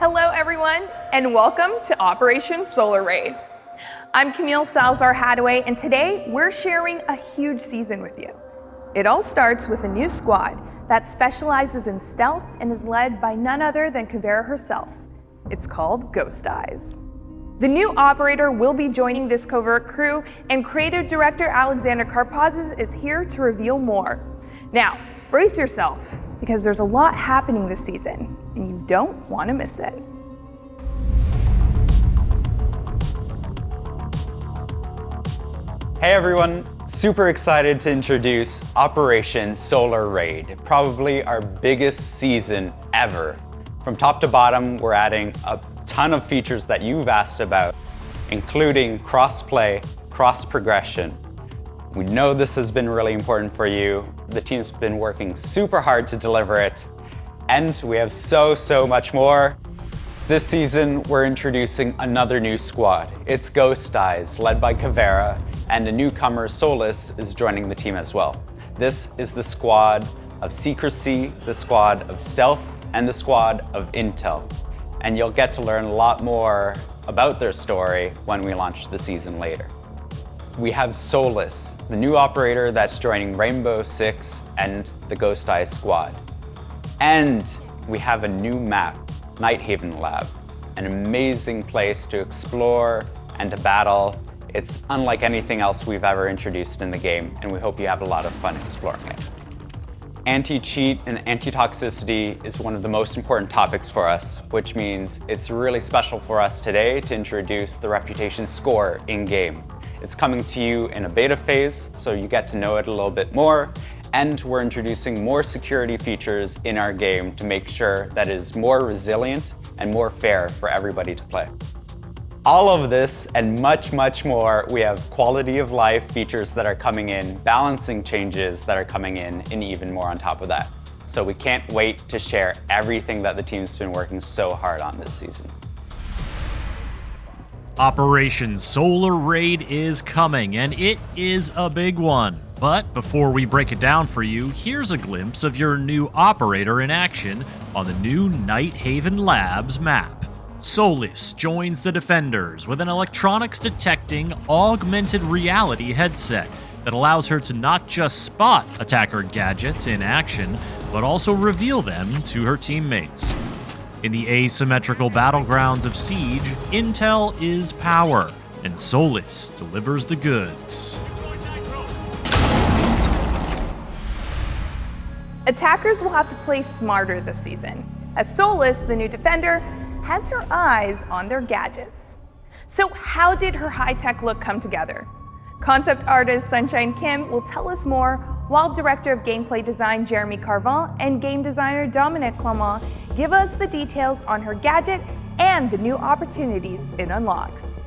Hello everyone, and welcome to Operation Solar Raid. I'm Camille Salazar-Hadaway, and today we're sharing a huge season with you. It all starts with a new squad that specializes in stealth and is led by none other than Kavera herself. It's called Ghost Eyes. The new operator will be joining this covert crew, and creative director Alexander Karpazis is here to reveal more. Now, brace yourself, because there's a lot happening this season, and you don't want to miss it. Hey everyone, super excited to introduce Operation Solar Raid, probably our biggest season ever. From top to bottom, we're adding a ton of features that you've asked about, including cross-play, cross-progression. We know this has been really important for you. The team's been working super hard to deliver it, and we have so much more. This season, we're introducing another new squad. It's Ghost Eyes, led by Kavera, and a newcomer, SOLIS, is joining the team as well. This is the squad of secrecy, the squad of stealth, and the squad of intel. And you'll get to learn a lot more about their story when we launch the season later. We have SOLIS, the new operator that's joining Rainbow Six and the Ghost Eyes squad. And we have a new map, Night Haven Lab, an amazing place to explore and to battle. It's unlike anything else we've ever introduced in the game, and we hope you have a lot of fun exploring it. Anti-cheat and anti-toxicity is one of the most important topics for us, which means it's really special for us today to introduce the reputation score in-game. It's coming to you in a beta phase, so you get to know it a little bit more, and we're introducing more security features in our game to make sure that it is more resilient and more fair for everybody to play. All of this and much more, we have quality of life features that are coming in, balancing changes that are coming in, and even more on top of that. So we can't wait to share everything that the team's been working so hard on this season. Operation Solar Raid is coming, and it is a big one. But before we break it down for you, here's a glimpse of your new operator in action on the new Night Haven Labs map. SOLIS joins the Defenders with an electronics detecting augmented reality headset that allows her to not just spot attacker gadgets in action, but also reveal them to her teammates. In the asymmetrical battlegrounds of Siege, intel is power, and SOLIS delivers the goods. Attackers will have to play smarter this season, as SOLIS, the new Defender, has her eyes on their gadgets. So how did her high-tech look come together? Concept artist Sunshine Kim will tell us more, while director of gameplay design Jeremy Carvin and game designer Dominic Clement give us the details on her gadget and the new opportunities it unlocks.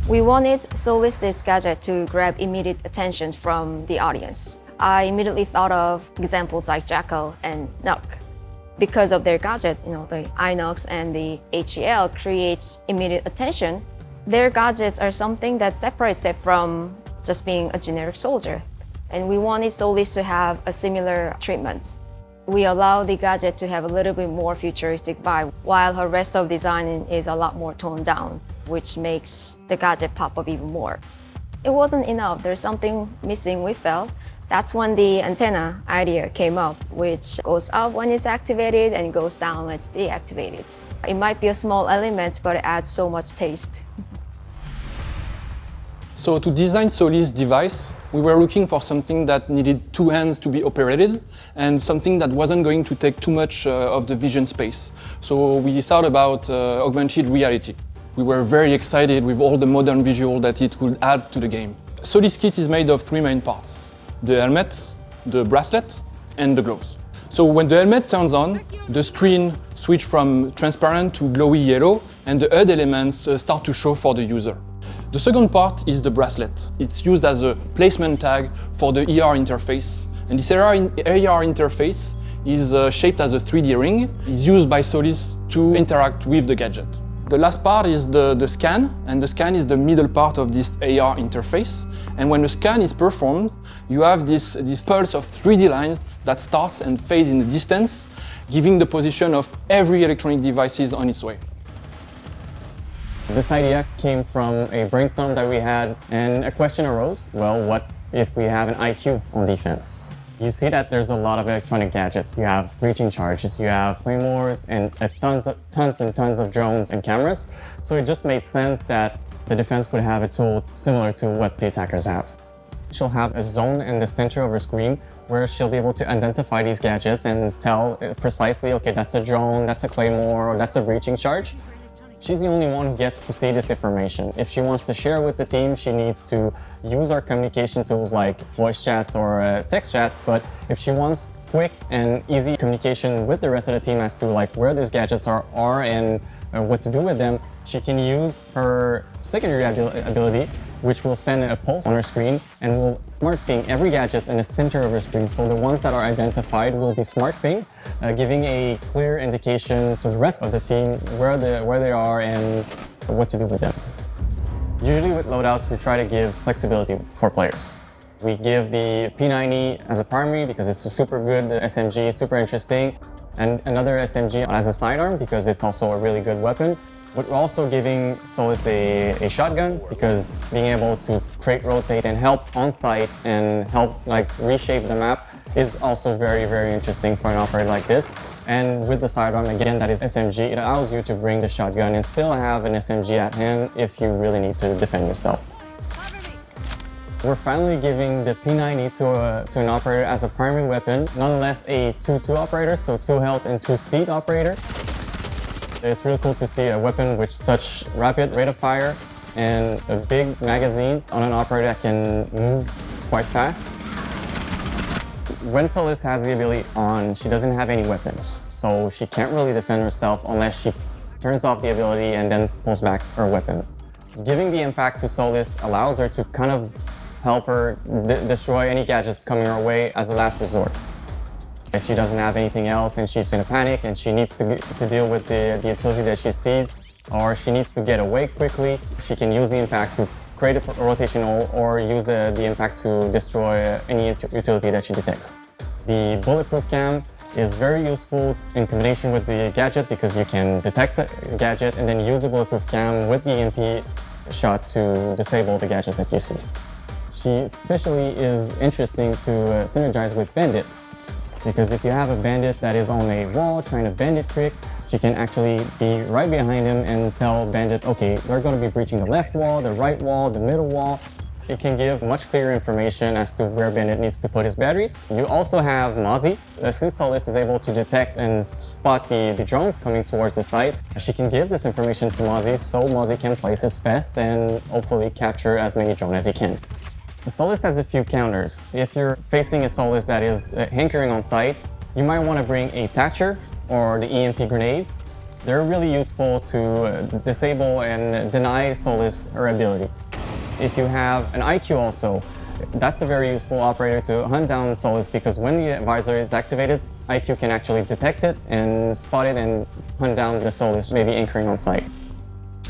We wanted SOLIS's gadget to grab immediate attention from the audience. I immediately thought of examples like Jackal and Nuck. Because of their gadget, the Inox and the HEL creates immediate attention. Their gadgets are something that separates it from just being a generic soldier. And we wanted SOLIS to have a similar treatment. We allow the gadget to have a little bit more futuristic vibe, while her rest of design is a lot more toned down, which makes the gadget pop up even more. It wasn't enough, there's something missing, we felt. That's when the antenna idea came up, which goes up when it's activated and goes down when it's deactivated. It might be a small element, but it adds so much taste. So to design SOLIS device, we were looking for something that needed two hands to be operated and something that wasn't going to take too much of the vision space. So we thought about augmented reality. We were very excited with all the modern visual that it could add to the game. SOLIS kit is made of three main parts: the helmet, the bracelet, and the gloves. So when the helmet turns on, the screen switches from transparent to glowy yellow, and the HUD elements start to show for the user. The second part is the bracelet. It's used as a placement tag for the AR interface. And this AR interface is shaped as a 3D ring. It's used by SOLIS to interact with the gadget. The last part is the scan, and the scan is the middle part of this AR interface. And when the scan is performed, you have this pulse of 3D lines that starts and fades in the distance, giving the position of every electronic device on its way. This idea came from a brainstorm that we had, and a question arose, well, what if we have an IQ on defense? You see that there's a lot of electronic gadgets. You have breaching charges, you have claymores, and tons and tons of drones and cameras. So it just made sense that the defense would have a tool similar to what the attackers have. She'll have a zone in the center of her screen where she'll be able to identify these gadgets and tell precisely, okay, that's a drone, that's a claymore, or that's a breaching charge. She's the only one who gets to see this information. If she wants to share with the team, she needs to use our communication tools like voice chats or text chat. But if she wants quick and easy communication with the rest of the team as to like where these gadgets are and what to do with them, she can use her secondary ability, which will send a pulse on her screen and will smart ping every gadget in the center of her screen. So the ones that are identified will be smart ping, giving a clear indication to the rest of the team where they are and what to do with them. Usually with loadouts, we try to give flexibility for players. We give the P90 as a primary because it's a super good SMG, super interesting, and another SMG as a sidearm because it's also a really good weapon. But we're also giving SOLIS a shotgun because being able to create, rotate, and help on site and help like reshape the map is also very, very interesting for an operator like this. And with the sidearm, again, that is SMG, it allows you to bring the shotgun and still have an SMG at hand if you really need to defend yourself. We're finally giving the P90 to an operator as a primary weapon, nonetheless a 2-2 operator, so 2 health and 2 speed operator. It's really cool to see a weapon with such rapid rate of fire and a big magazine on an operator that can move quite fast. When SOLIS has the ability on, she doesn't have any weapons, so she can't really defend herself unless she turns off the ability and then pulls back her weapon. Giving the impact to SOLIS allows her to kind of help her destroy any gadgets coming her way as a last resort. If she doesn't have anything else and she's in a panic and she needs to deal with the utility that she sees, or she needs to get away quickly, she can use the impact to create a rotation or use the impact to destroy any utility that she detects. The bulletproof cam is very useful in combination with the gadget because you can detect a gadget and then use the bulletproof cam with the EMP shot to disable the gadget that you see. She especially is interesting to synergize with Bandit, because if you have a bandit that is on a wall trying a bandit trick, she can actually be right behind him and tell bandit, okay, they're going to be breaching the left wall, the right wall, the middle wall. It can give much clearer information as to where bandit needs to put his batteries. You also have Mozzie. Since SOLIS is able to detect and spot the drones coming towards the site, she can give this information to Mozzie so Mozzie can place his best and hopefully capture as many drones as he can. SOLIS has a few counters. If you're facing a SOLIS that is hankering on site, you might want to bring a Thatcher or the EMP grenades. They're really useful to disable and deny SOLIS her ability. If you have an IQ also, that's a very useful operator to hunt down SOLIS because when the visor is activated, IQ can actually detect it and spot it and hunt down the SOLIS, maybe anchoring on site.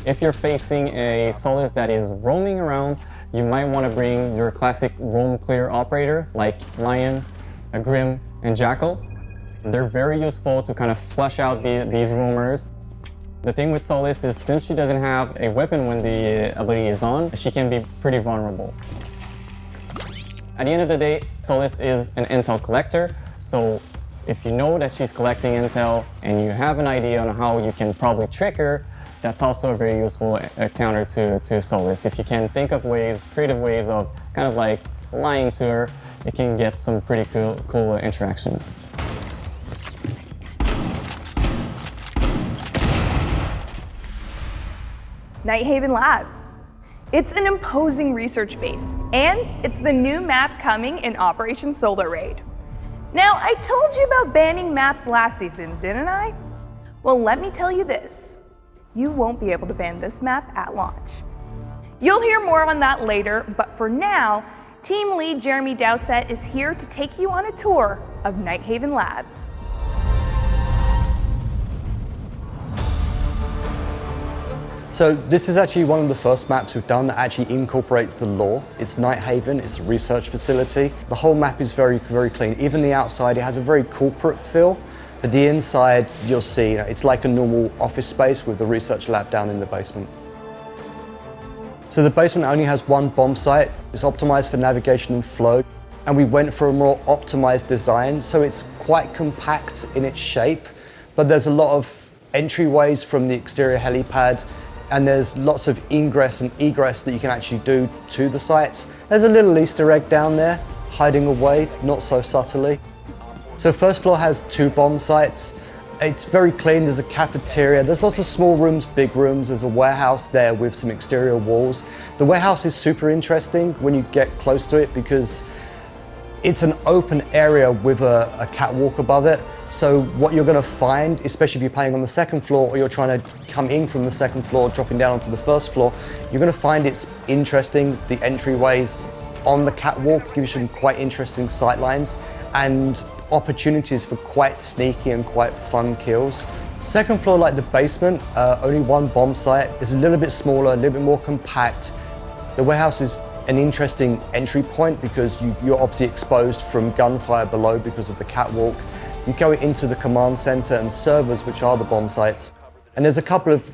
If you're facing a SOLIS that is roaming around, you might want to bring your classic roam clear operator like Lion, Grim, and Jackal. They're very useful to kind of flush out these roamers. The thing with SOLIS is since she doesn't have a weapon when the ability is on, she can be pretty vulnerable. At the end of the day, SOLIS is an intel collector, so if you know that she's collecting intel and you have an idea on how you can probably trick her, that's also a very useful counter to SOLIS. If you can think of ways, creative ways of kind of like lying to her, it can get some pretty cool interaction. Night Haven Labs. It's an imposing research base, and it's the new map coming in Operation Solar Raid. Now, I told you about banning maps last season, didn't I? Well, let me tell you this. You won't be able to ban this map at launch. You'll hear more on that later, but for now, Team Lead Jeremy Dowsett is here to take you on a tour of Night Haven Labs. So this is actually one of the first maps we've done that actually incorporates the lore. It's Night Haven, it's a research facility. The whole map is very, very clean. Even the outside, it has a very corporate feel, but the inside, you'll see, it's like a normal office space with the research lab down in the basement. So the basement only has one bomb site. It's optimized for navigation and flow. And we went for a more optimized design, so it's quite compact in its shape, but there's a lot of entryways from the exterior helipad, and there's lots of ingress and egress that you can actually do to the sites. There's a little Easter egg down there, hiding away, not so subtly. So first floor has 2 bomb sites. It's very clean, there's a cafeteria, there's lots of small rooms, big rooms, there's a warehouse there with some exterior walls. The warehouse is super interesting when you get close to it because it's an open area with a catwalk above it. So what you're going to find, especially if you're playing on the second floor or you're trying to come in from the second floor, dropping down onto the first floor, you're going to find it's interesting. The entryways on the catwalk give you some quite interesting sight lines and opportunities for quite sneaky and quite fun kills. Second floor, like the basement, only 1 bomb site. It's a little bit smaller, a little bit more compact. The warehouse is an interesting entry point because you're obviously exposed from gunfire below because of the catwalk. You go into the command center and servers, which are the bomb sites. And there's a couple of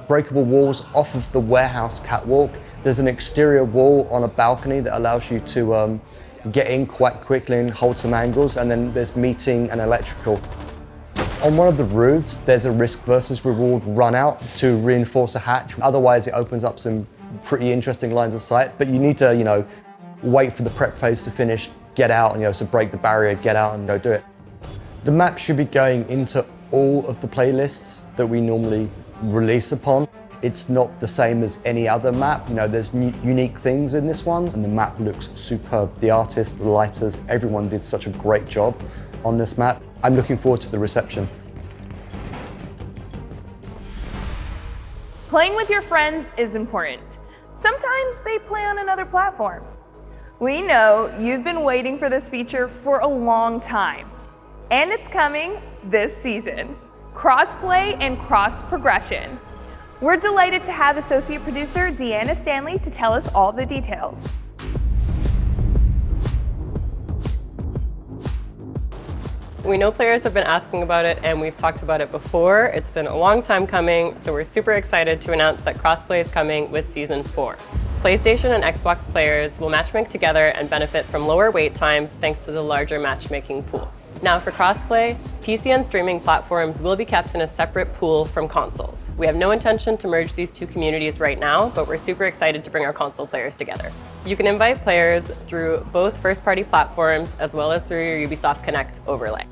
breakable walls off of the warehouse catwalk. There's an exterior wall on a balcony that allows you to get in quite quickly and hold some angles. And then there's meeting and electrical. On one of the roofs, there's a risk versus reward run out to reinforce a hatch. Otherwise, it opens up some pretty interesting lines of sight. But you need to, wait for the prep phase to finish, get out, and so break the barrier, get out and go do it. The map should be going into all of the playlists that we normally release upon. It's not the same as any other map. There's unique things in this one, and the map looks superb. The artists, the lighters, everyone did such a great job on this map. I'm looking forward to the reception. Playing with your friends is important. Sometimes they play on another platform. We know you've been waiting for this feature for a long time. And it's coming this season. Crossplay and cross progression. We're delighted to have associate producer Deanna Stanley to tell us all the details. We know players have been asking about it and we've talked about it before. It's been a long time coming, so we're super excited to announce that crossplay is coming with Season 4. PlayStation and Xbox players will matchmake together and benefit from lower wait times thanks to the larger matchmaking pool. Now for crossplay, PC and streaming platforms will be kept in a separate pool from consoles. We have no intention to merge these 2 communities right now, but we're super excited to bring our console players together. You can invite players through both first-party platforms as well as through your Ubisoft Connect overlay.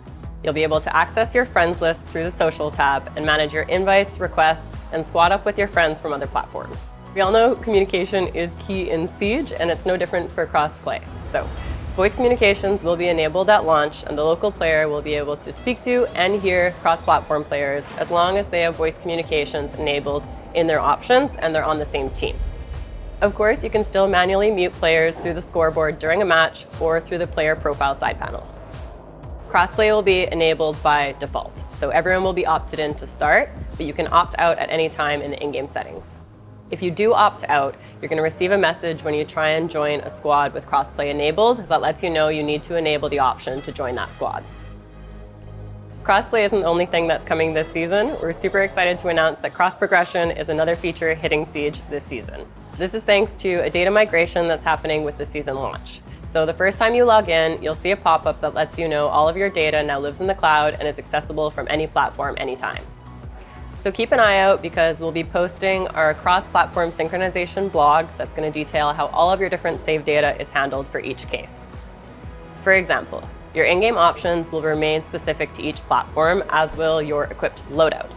You'll be able to access your friends list through the social tab and manage your invites, requests, and squad up with your friends from other platforms. We all know communication is key in Siege, and it's no different for crossplay. So, voice communications will be enabled at launch, and the local player will be able to speak to and hear cross-platform players as long as they have voice communications enabled in their options and they're on the same team. Of course, you can still manually mute players through the scoreboard during a match or through the player profile side panel. Crossplay will be enabled by default, so everyone will be opted in to start, but you can opt out at any time in the in-game settings. If you do opt out, you're going to receive a message when you try and join a squad with crossplay enabled that lets you know you need to enable the option to join that squad. Crossplay isn't the only thing that's coming this season. We're super excited to announce that cross progression is another feature hitting Siege this season. This is thanks to a data migration that's happening with the season launch. So the first time you log in, you'll see a pop-up that lets you know all of your data now lives in the cloud and is accessible from any platform anytime. So keep an eye out because we'll be posting our cross-platform synchronization blog that's going to detail how all of your different save data is handled for each case. For example, your in-game options will remain specific to each platform, as will your equipped loadout.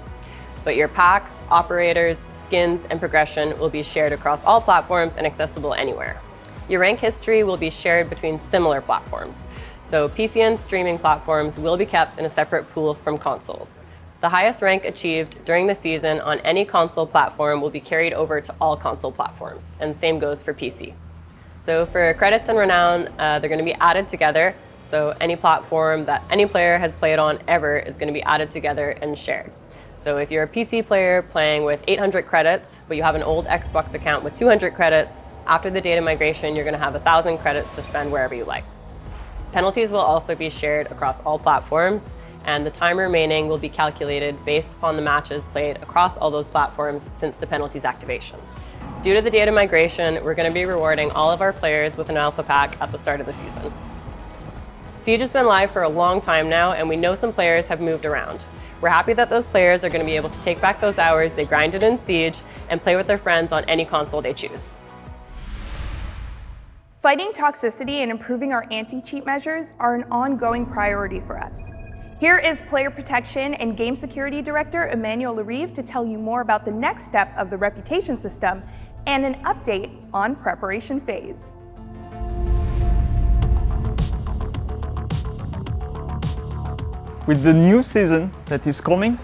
But your packs, operators, skins, and progression will be shared across all platforms and accessible anywhere. Your rank history will be shared between similar platforms. So PC and streaming platforms will be kept in a separate pool from consoles. The highest rank achieved during the season on any console platform will be carried over to all console platforms, and same goes for PC. So for credits and renown, they're going to be added together, so any platform that any player has played on ever is going to be added together and shared. So if you're a PC player playing with 800 credits, but you have an old Xbox account with 200 credits, after the data migration, you're going to have 1,000 credits to spend wherever you like. Penalties will also be shared across all platforms, and the time remaining will be calculated based upon the matches played across all those platforms since the penalties activation. Due to the data migration, we're going to be rewarding all of our players with an alpha pack at the start of the season. Siege has been live for a long time now, and we know some players have moved around. We're happy that those players are going to be able to take back those hours they grinded in Siege and play with their friends on any console they choose. Fighting toxicity and improving our anti-cheat measures are an ongoing priority for us. Here is Player Protection and Game Security Director Emmanuel Larive to tell you more about the next step of the reputation system and an update on preparation phase. With the new season that is coming,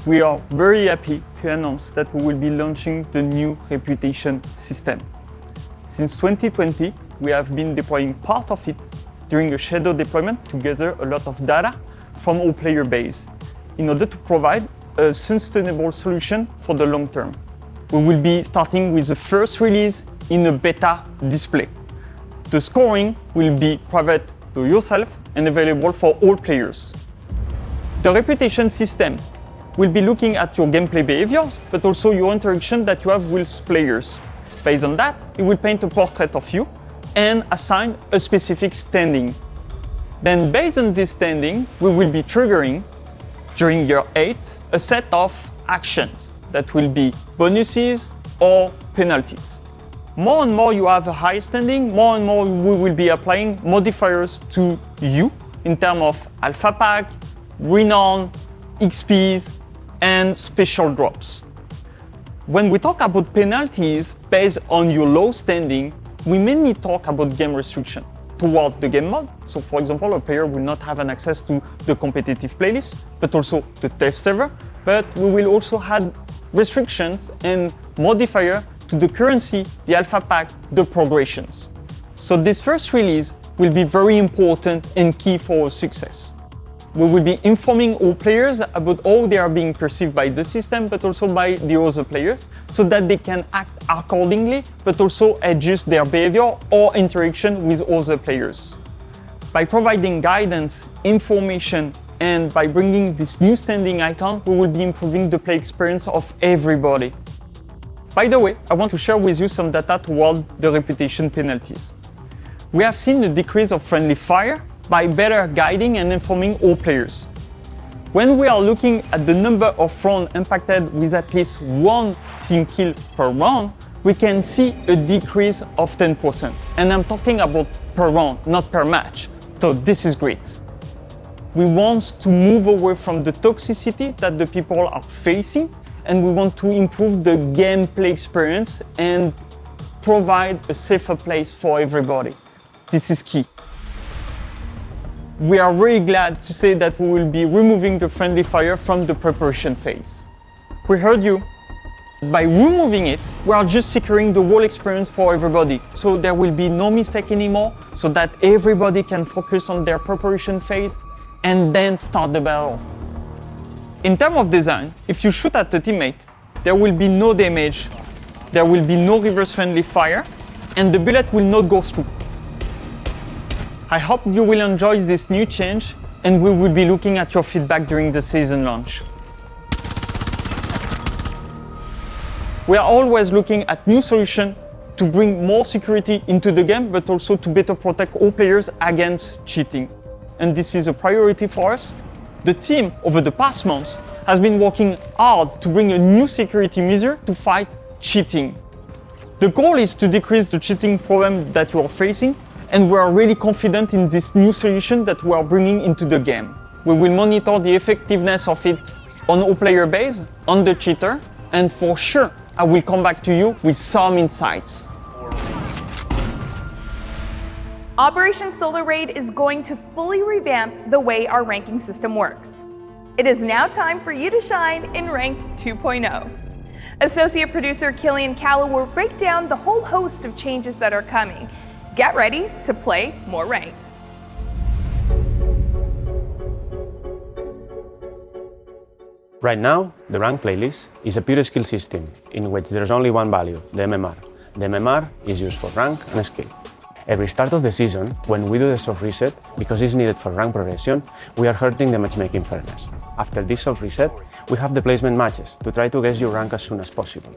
we are very happy to announce that we will be launching the new reputation system. Since 2020, we have been deploying part of it during a shadow deployment to gather a lot of data from our player base in order to provide a sustainable solution for the long term. We will be starting with the first release in a beta display. The scoring will be private to yourself and available for all players. The reputation system will be looking at your gameplay behaviors, but also your interaction that you have with players. Based on that, it will paint a portrait of you and assign a specific standing. Then based on this standing, we will be triggering, during year 8, a set of actions that will be bonuses or penalties. More and more you have a high standing, more and more we will be applying modifiers to you in terms of alpha pack, renown, XPs, and special drops. When we talk about penalties based on your low standing, we mainly talk about game restriction toward the game mode. So for example, a player will not have an access to the competitive playlist, but also the test server, but we will also have restrictions and modifier to the currency, the alpha pack, the progressions. So this first release will be very important and key for our success. We will be informing all players about how they are being perceived by the system, but also by the other players, so that they can act accordingly, but also adjust their behavior or interaction with other players. By providing guidance, information, and by bringing this new standing icon, we will be improving the play experience of everybody. By the way, I want to share with you some data toward the reputation penalties. We have seen a decrease of friendly fire by better guiding and informing all players. When we are looking at the number of rounds impacted with at least one team kill per round, we can see a decrease of 10%. And I'm talking about per round, not per match. So this is great. We want to move away from the toxicity that the people are facing, and we want to improve the gameplay experience and provide a safer place for everybody. This is key. We are very glad to say that we will be removing the friendly fire from the preparation phase. We heard you. By removing it, we are just securing the whole experience for everybody. So there will be no mistake anymore, so that everybody can focus on their preparation phase and then start the battle. In terms of design, if you shoot at a teammate, there will be no damage, there will be no reverse friendly fire, and the bullet will not go through. I hope you will enjoy this new change, and we will be looking at your feedback during the season launch. We are always looking at new solutions to bring more security into the game, but also to better protect all players against cheating. And this is a priority for us. The team, over the past months, has been working hard to bring a new security measure to fight cheating. The goal is to decrease the cheating problem that you are facing, and we are really confident in this new solution that we are bringing into the game. We will monitor the effectiveness of it on our player base, on the cheater, and for sure, I will come back to you with some insights. Operation Solar Raid is going to fully revamp the way our ranking system works. It is now time for you to shine in Ranked 2.0. Associate producer Killian Callow will break down the whole host of changes that are coming. Get ready to play more ranked. Hi, Right now, the rank playlist is a pure skill system in which there's only one value, the MMR. The MMR is used for rank and skill. Every start of the season, when we do the soft reset, because it's needed for rank progression, we are hurting the matchmaking fairness. After this soft reset, we have the placement matches to try to guess your rank as soon as possible.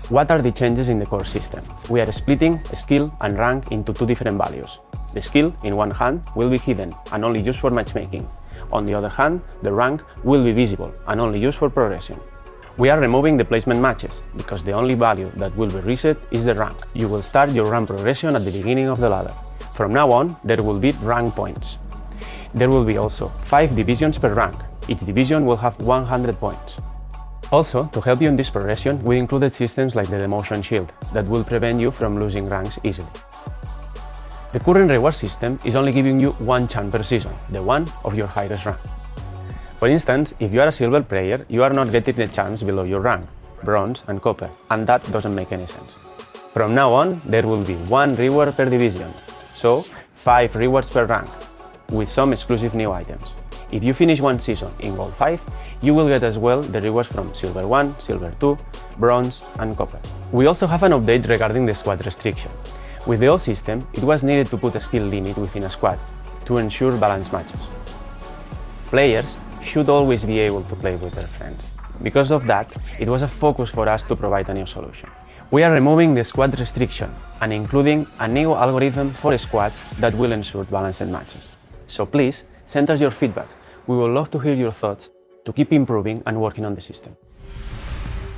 What are the changes in the core system? We are splitting skill and rank into two different values. The skill, in one hand, will be hidden and only used for matchmaking. On the other hand, the rank will be visible and only used for progression. We are removing the placement matches, because the only value that will be reset is the rank. You will start your rank progression at the beginning of the ladder. From now on, there will be rank points. There will be also 5 divisions per rank. Each division will have 100 points. Also, to help you in this progression, we included systems like the demotion shield that will prevent you from losing ranks easily. The current reward system is only giving you one chance per season, the one of your highest rank. For instance, if you are a silver player, you are not getting the chance below your rank, bronze and copper, and that doesn't make any sense. From now on, there will be 1 reward per division, so 5 rewards per rank, with some exclusive new items. If you finish one season in Gold 5, you will get as well the rewards from Silver 1, Silver 2, Bronze and Copper. We also have an update regarding the squad restriction. With the old system, it was needed to put a skill limit within a squad to ensure balanced matches. Players should always be able to play with their friends. Because of that, it was a focus for us to provide a new solution. We are removing the squad restriction and including a new algorithm for squads that will ensure balanced matches. So please, send us your feedback. We would love to hear your thoughts to keep improving and working on the system.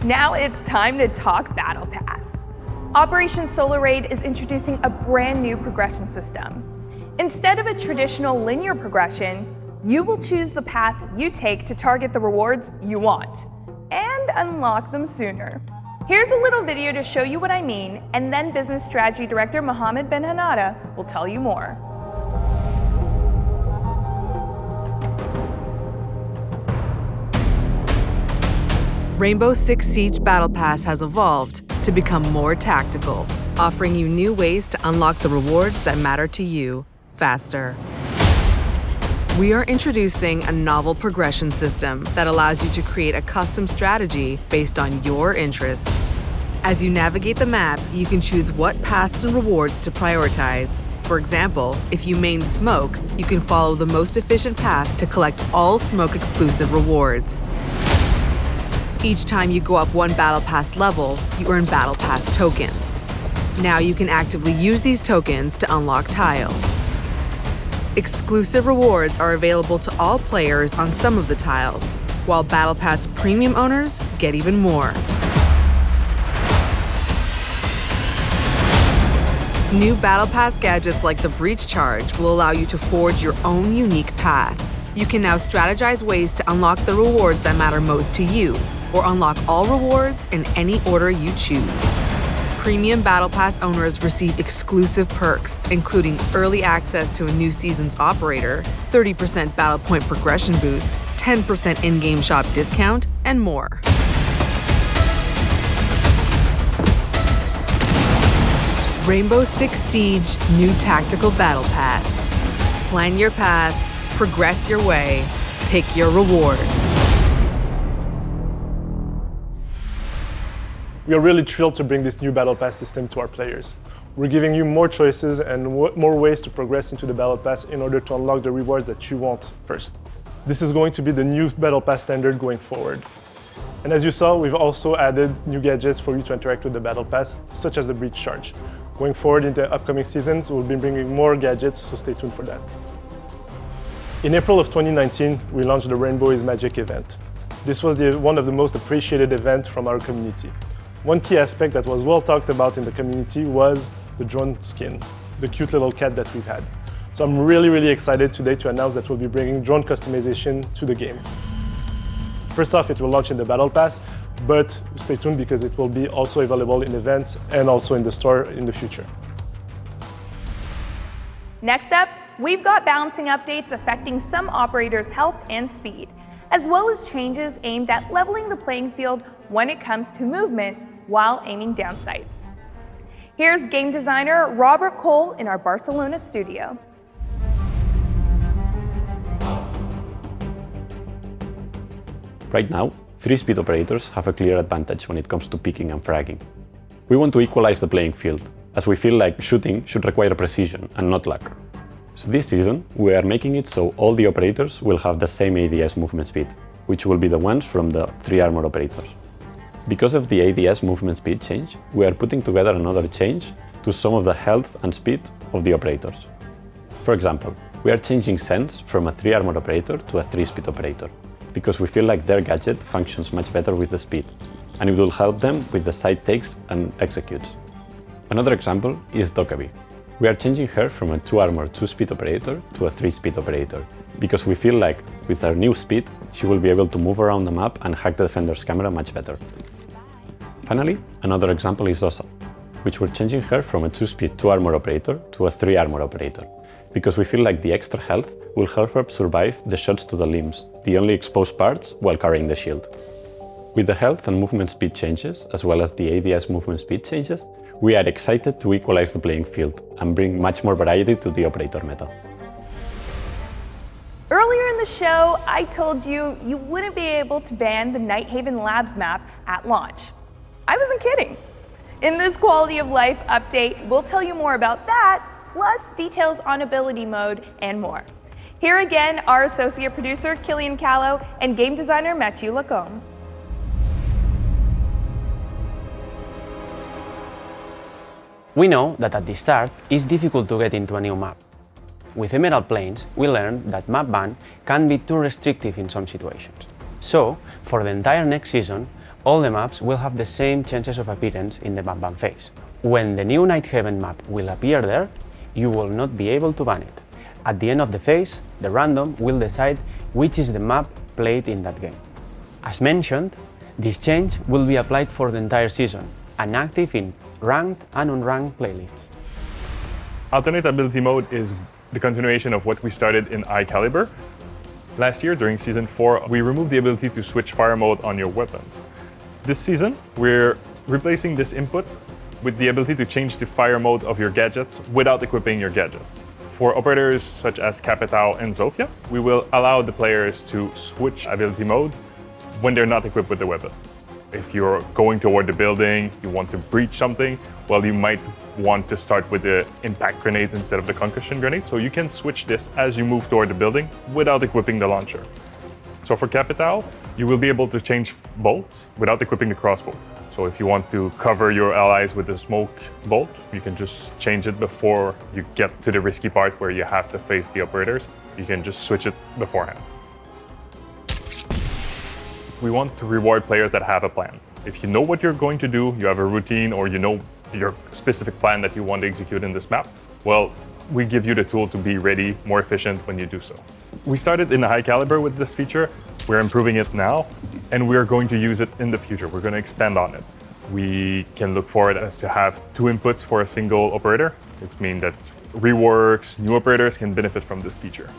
Now it's time to talk Battle Pass. Operation Solar Raid is introducing a brand new progression system. Instead of a traditional linear progression, you will choose the path you take to target the rewards you want and unlock them sooner. Here's a little video to show you what I mean, and then Business Strategy Director Mohammed Ben Hanada will tell you more. Rainbow Six Siege Battle Pass has evolved to become more tactical, offering you new ways to unlock the rewards that matter to you faster. We are introducing a novel progression system that allows you to create a custom strategy based on your interests. As you navigate the map, you can choose what paths and rewards to prioritize. For example, if you main smoke, you can follow the most efficient path to collect all smoke-exclusive rewards. Each time you go up one Battle Pass level, you earn Battle Pass tokens. Now you can actively use these tokens to unlock tiles. Exclusive rewards are available to all players on some of the tiles, while Battle Pass Premium owners get even more. New Battle Pass gadgets like the Breach Charge will allow you to forge your own unique path. You can now strategize ways to unlock the rewards that matter most to you, or unlock all rewards in any order you choose. Premium Battle Pass owners receive exclusive perks, including early access to a new season's operator, 30% battle point progression boost, 10% in-game shop discount, and more. Rainbow Six Siege New Tactical Battle Pass. Plan your path, progress your way, pick your rewards. We are really thrilled to bring this new Battle Pass system to our players. We're giving you more choices and more ways to progress into the Battle Pass in order to unlock the rewards that you want first. This is going to be the new Battle Pass standard going forward. And as you saw, we've also added new gadgets for you to interact with the Battle Pass, such as the Breach Charge. Going forward in the upcoming seasons, we'll be bringing more gadgets, so stay tuned for that. In April of 2019, we launched the Rainbow is Magic event. This was one of the most appreciated events from our community. One key aspect that was well talked about in the community was the drone skin, the cute little cat that we've had. So I'm really excited today to announce that we'll be bringing drone customization to the game. First off, it will launch in the Battle Pass, but stay tuned because it will be also available in events and also in the store in the future. Next up, we've got balancing updates affecting some operators' health and speed, as well as changes aimed at leveling the playing field when it comes to movement while aiming down sights. Here's game designer Robert Cole in our Barcelona studio. Right now, 3-speed operators have a clear advantage when it comes to picking and fragging. We want to equalize the playing field, as we feel like shooting should require precision and not luck. So this season, we are making it so all the operators will have the same ADS movement speed, which will be the ones from the 3 armor operators. Because of the ADS movement speed change, we are putting together another change to some of the health and speed of the operators. For example, we are changing Sense from a 3 armor operator to a 3-speed operator, because we feel like their gadget functions much better with the speed, and it will help them with the side takes and executes. Another example is Dokkaebi. We are changing her from a 2 armor 2-speed operator to a 3-speed operator, because we feel like with her new speed, she will be able to move around the map and hack the defender's camera much better. Finally, another example is Osa, which we're changing her from a 2-speed 2 armor operator to a 3 armor operator, because we feel like the extra health will help her survive the shots to the limbs, the only exposed parts, while carrying the shield. With the health and movement speed changes, as well as the ADS movement speed changes, we are excited to equalize the playing field and bring much more variety to the operator meta. Earlier in the show, I told you you wouldn't be able to ban the Night Haven Labs map at launch. I wasn't kidding. In this quality of life update, we'll tell you more about that, plus details on ability mode and more. Here again, our associate producer, Killian Callow, and game designer, Mathieu Lacombe. We know that at the start, it's difficult to get into a new map. With Emerald Plains, we learned that map ban can be too restrictive in some situations. So, for the entire next season, all the maps will have the same chances of appearance in the map ban phase. When the new Night Haven map will appear there, you will not be able to ban it. At the end of the phase, the random will decide which is the map played in that game. As mentioned, this change will be applied for the entire season and active in ranked and unranked playlists. Alternate ability mode is the continuation of what we started in iCaliber. Last year, during Season 4, we removed the ability to switch fire mode on your weapons. This season, we're replacing this input with the ability to change the fire mode of your gadgets without equipping your gadgets. For operators such as Capitao and Zofia, we will allow the players to switch ability mode when they're not equipped with the weapon. If you're going toward the building, you want to breach something, well, you might want to start with the impact grenades instead of the concussion grenades, so you can switch this as you move toward the building without equipping the launcher. So for Capitao, you will be able to change bolts without equipping the crossbow. So if you want to cover your allies with a smoke bolt, you can just change it before you get to the risky part where you have to face the operators. You can just switch it beforehand. We want to reward players that have a plan. If you know what you're going to do, you have a routine, or you know your specific plan that you want to execute in this map, well, we give you the tool to be ready, more efficient when you do so. We started in iCaliber with this feature. We're improving it now, and we're going to use it in the future. We're going to expand on it. We can look for it as to have 2 inputs for a single operator, which means that reworks, new operators can benefit from this feature.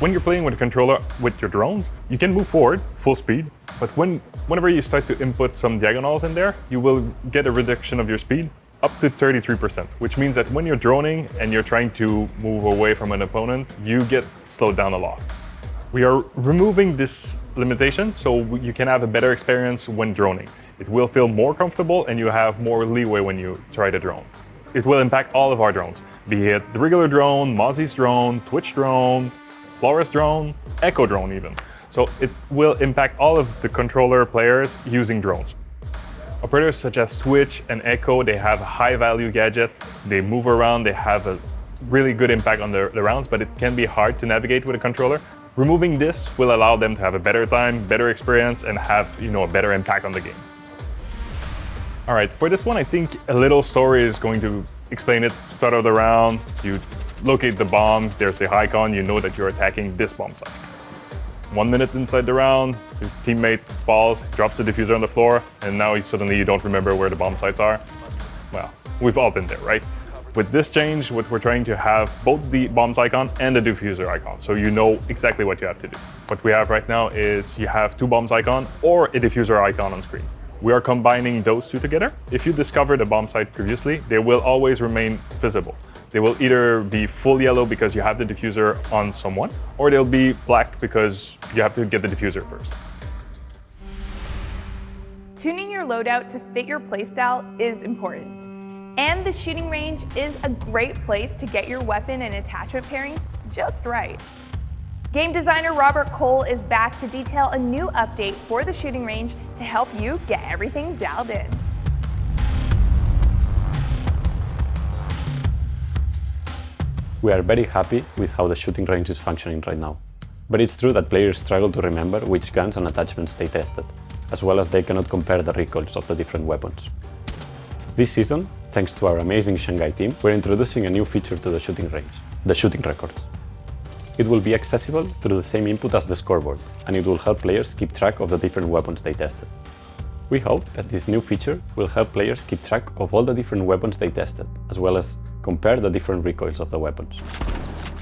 When you're playing with a controller with your drones, you can move forward full speed, but whenever you start to input some diagonals in there, you will get a reduction of your speed up to 33%, which means that when you're droning and you're trying to move away from an opponent, you get slowed down a lot. We are removing this limitation so you can have a better experience when droning. It will feel more comfortable and you have more leeway when you try to drone. It will impact all of our drones, be it the regular drone, Mozzie's drone, Twitch drone, Flores drone, Echo drone even. So it will impact all of the controller players using drones. Operators such as Twitch and Echo, they have a high value gadget, they move around, they have a really good impact on the rounds, but it can be hard to navigate with a controller. Removing this will allow them to have a better time, better experience, and have a better impact on the game. All right, for this one, I think a little story is going to explain it. Start of the round, you locate the bomb, there's the icon, you know that you're attacking this bomb site. 1 minute inside the round, your teammate falls, drops the diffuser on the floor, and now suddenly you don't remember where the bomb sites are. Well, we've all been there, right? With this change, what we're trying to have both the bombs icon and the diffuser icon, so you know exactly what you have to do. What we have right now is you have 2 bombs icon or a diffuser icon on screen. We are combining those 2 together. If you discovered a bomb site previously, they will always remain visible. They will either be full yellow because you have the diffuser on someone, or they'll be black because you have to get the diffuser first. Tuning your loadout to fit your playstyle is important. And the shooting range is a great place to get your weapon and attachment pairings just right. Game designer Robert Cole is back to detail a new update for the shooting range to help you get everything dialed in. We are very happy with how the shooting range is functioning right now. But it's true that players struggle to remember which guns and attachments they tested, as well as they cannot compare the recoils of the different weapons. This season, thanks to our amazing Shanghai team, we're introducing a new feature to the shooting range, the shooting records. It will be accessible through the same input as the scoreboard, and it will help players keep track of the different weapons they tested. We hope that this new feature will help players keep track of all the different weapons they tested, as well as compare the different recoils of the weapons.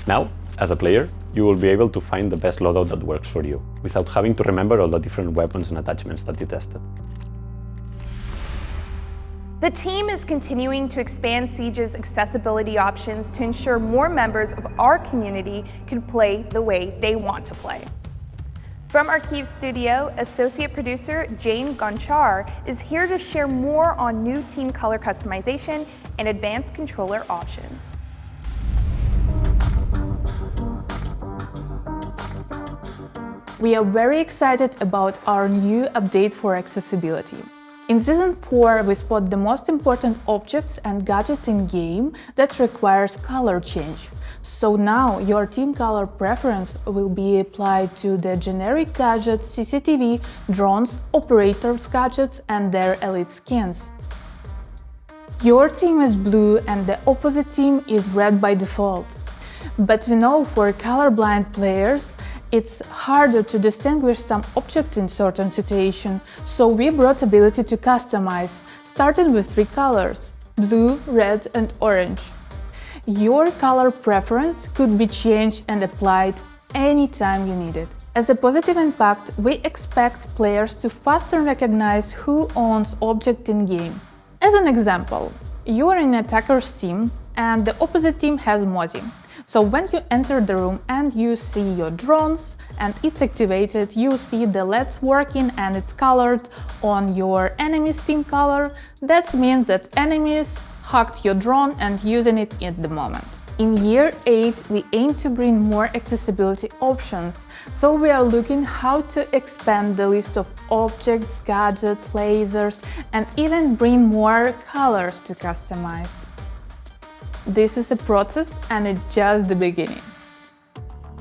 Now, as a player, you will be able to find the best loadout that works for you, without having to remember all the different weapons and attachments that you tested. The team is continuing to expand Siege's accessibility options to ensure more members of our community can play the way they want to play. From our Kyiv studio, associate producer Jane Gonchar is here to share more on new team color customization and advanced controller options. We are very excited about our new update for accessibility. In Season 4, we spot the most important objects and gadgets in-game that requires color change. So now your team color preference will be applied to the generic gadgets, CCTV, drones, operators gadgets and their elite skins. Your team is blue and the opposite team is red by default. But we know for colorblind players, it's harder to distinguish some objects in certain situations, so we brought ability to customize, starting with 3 colors: blue, red and orange. Your color preference could be changed and applied anytime you need it. As a positive impact, we expect players to faster recognize who owns object in-game. As an example, you are in attacker's team and the opposite team has Mozi. So when you enter the room and you see your drones and it's activated, you see the LEDs working and it's colored on your enemy's team color. That means that enemies hacked your drone and using it at the moment. In Year 8, we aim to bring more accessibility options, so we are looking how to expand the list of objects, gadgets, lasers, and even bring more colors to customize. This is a process and it's just the beginning.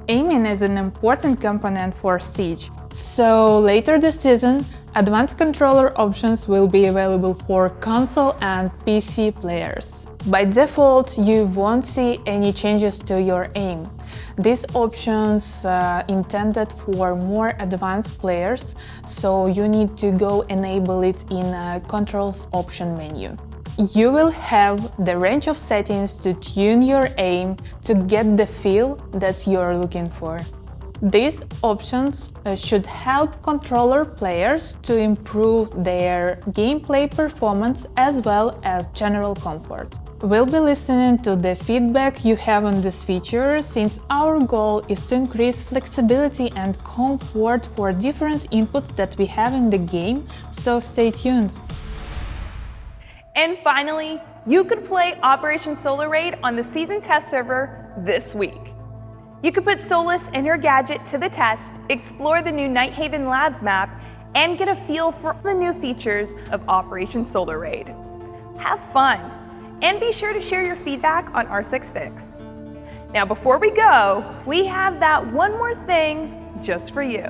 Aiming is an important component for Siege, so later this season, advanced controller options will be available for console and PC players. By default, you won't see any changes to your aim. These options are intended for more advanced players, so you need to go enable it in a controls option menu. You will have the range of settings to tune your aim to get the feel that you're looking for. These options should help controller players to improve their gameplay performance as well as general comfort. We'll be listening to the feedback you have on this feature, since our goal is to increase flexibility and comfort for different inputs that we have in the game, so stay tuned. And finally, you could play Operation Solar Raid on the season test server this week. You could put SOLIS and your gadget to the test, explore the new Night Haven Labs map, and get a feel for the new features of Operation Solar Raid. Have fun, and be sure to share your feedback on R6 Fix. Now before we go, we have that one more thing just for you.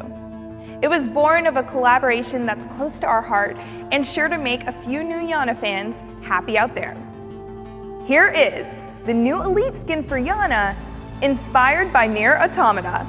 It was born of a collaboration that's close to our heart and sure to make a few new Yana fans happy out there. Here is the new Elite skin for Yana, inspired by Nier Automata.